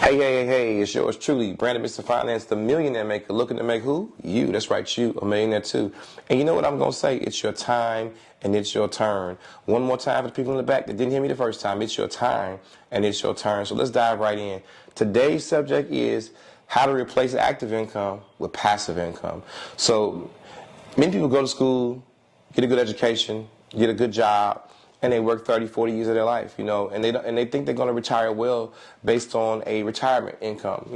Hey, it's yours truly, Brandon, Mr. Finance, the millionaire maker, looking to make who? You. That's right, you, a millionaire too. And you know what I'm going to say? It's your time and it's your turn. One more time for the people in the back that didn't hear me the first time. It's your time and it's your turn. So let's dive right in. Today's subject is how to replace active income with passive income. So many people go to school, get a good education, get a good job, and they work 30, 40 years of their life, and they think they're going to retire well based on a retirement income,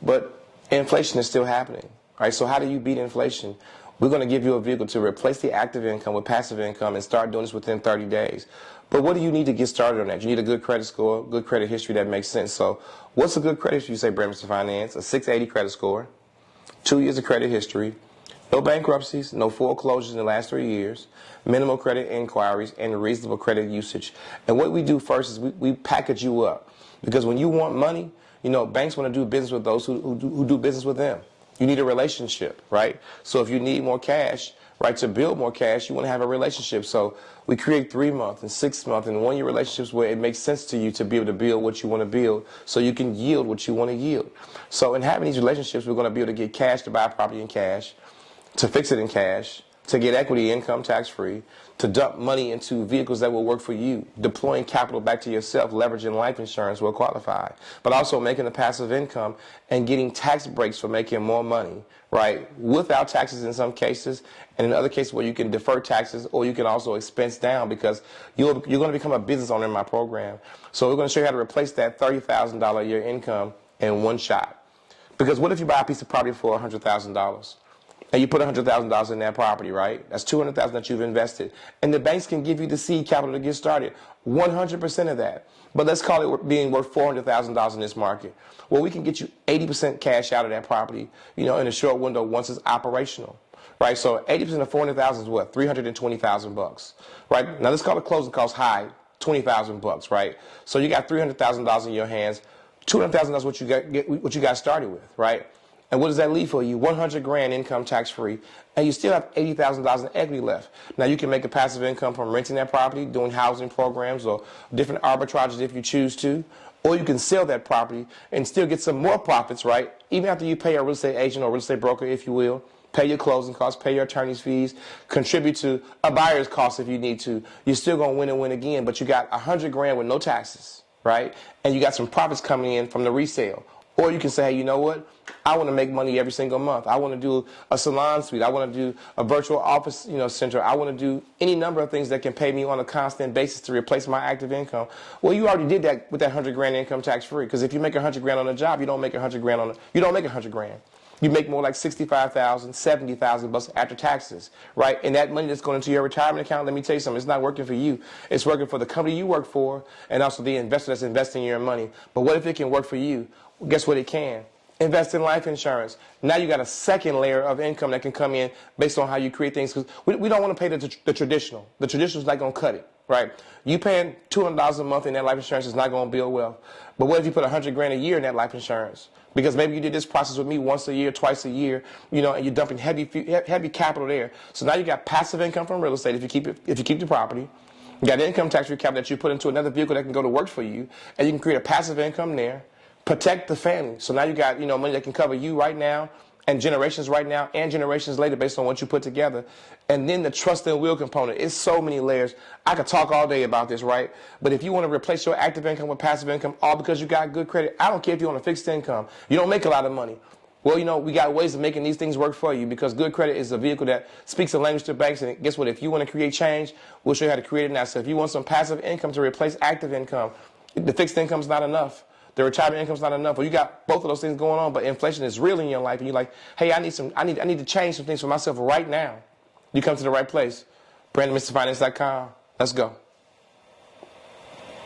but inflation is still happening, right? So how do you beat inflation? We're going to give you a vehicle to replace the active income with passive income and start doing this within 30 days. But what do you need to get started on that? You need a good credit score, good credit history that makes sense. So what's a good credit history? You say, Brandon, Mr. Finance, a 680 credit score, 2 years of credit history, no bankruptcies, no foreclosures in the last 3 years, minimal credit inquiries, and reasonable credit usage. And what we do first is we package you up. Because when you want money, banks want to do business with those who do business with them. You need a relationship, right? So if you need more cash, right, to build more cash, you want to have a relationship. So we create 3-month and 6-month and 1-year relationships where it makes sense to you to be able to build what you want to build so you can yield what you want to yield. So in having these relationships, we're going to be able to get cash to buy property in cash, to fix it in cash, to get equity income tax-free, to dump money into vehicles that will work for you, deploying capital back to yourself, leveraging life insurance will qualify, but also making a passive income and getting tax breaks for making more money, right, without taxes in some cases, and in other cases where you can defer taxes or you can also expense down because you're going to become a business owner in my program. So we're going to show you how to replace that $30,000 a year income in one shot. Because what if you buy a piece of property for $100,000? And you put $100,000 in that property, right? That's $200,000 that you've invested. And the banks can give you the seed capital to get started, 100% of that. But let's call it being worth $400,000 in this market. Well, we can get you 80% cash out of that property, in a short window once it's operational, right? So 80% of $400,000 is what? $320,000, right? Now let's call the closing cost high, $20,000, right? So you got $300,000 in your hands. $200,000 is what you got started with, right? And what does that leave for you? 100 grand income tax free, and you still have $80,000 in equity left. Now you can make a passive income from renting that property, doing housing programs or different arbitrages if you choose to, or you can sell that property and still get some more profits, right? Even after you pay a real estate agent or real estate broker, if you will, pay your closing costs, pay your attorney's fees, contribute to a buyer's cost if you need to. You're still gonna win and win again, but you got 100 grand with no taxes, right? And you got some profits coming in from the resale. Or you can say, hey, you know what? I want to make money every single month. I want to do a salon suite. I want to do a virtual office, center. I want to do any number of things that can pay me on a constant basis to replace my active income. Well, you already did that with that 100 grand income tax free. Because if you make 100 grand on a job, you don't make 100 grand you don't make 100 grand. You make more like 65,000, 70,000 bucks after taxes, right? And that money that's going into your retirement account, let me tell you something, it's not working for you. It's working for the company you work for and also the investor that's investing in your money. But what if it can work for you? Well, guess what it can? Invest in life insurance. Now you got a second layer of income that can come in based on how you create things. Because we don't want to pay the traditional. The traditional is not going to cut it, right? You paying $200 a month in that life insurance is not going to build wealth. But what if you put 100 grand a year in that life insurance? Because maybe you did this process with me once a year, twice a year, and you're dumping heavy capital there. So now you got passive income from real estate if you keep the property. You got income tax free capital that you put into another vehicle that can go to work for you, and you can create a passive income there. Protect the family. So now you got money that can cover you right now and generations right now and generations later based on what you put together. And then the trust and will component. It's so many layers. I could talk all day about this, right? But if you want to replace your active income with passive income, all because you got good credit, I don't care if you're on a fixed income. You don't make a lot of money. Well, we got ways of making these things work for you because good credit is a vehicle that speaks a language to banks. And guess what? If you want to create change, we'll show you how to create it now. So if you want some passive income to replace active income, the fixed income is not enough. The retirement income's not enough. Or you got both of those things going on, but inflation is real in your life, and you're like, hey, I need to change some things for myself right now. You come to the right place. BrandonMrFinance.com. Let's go.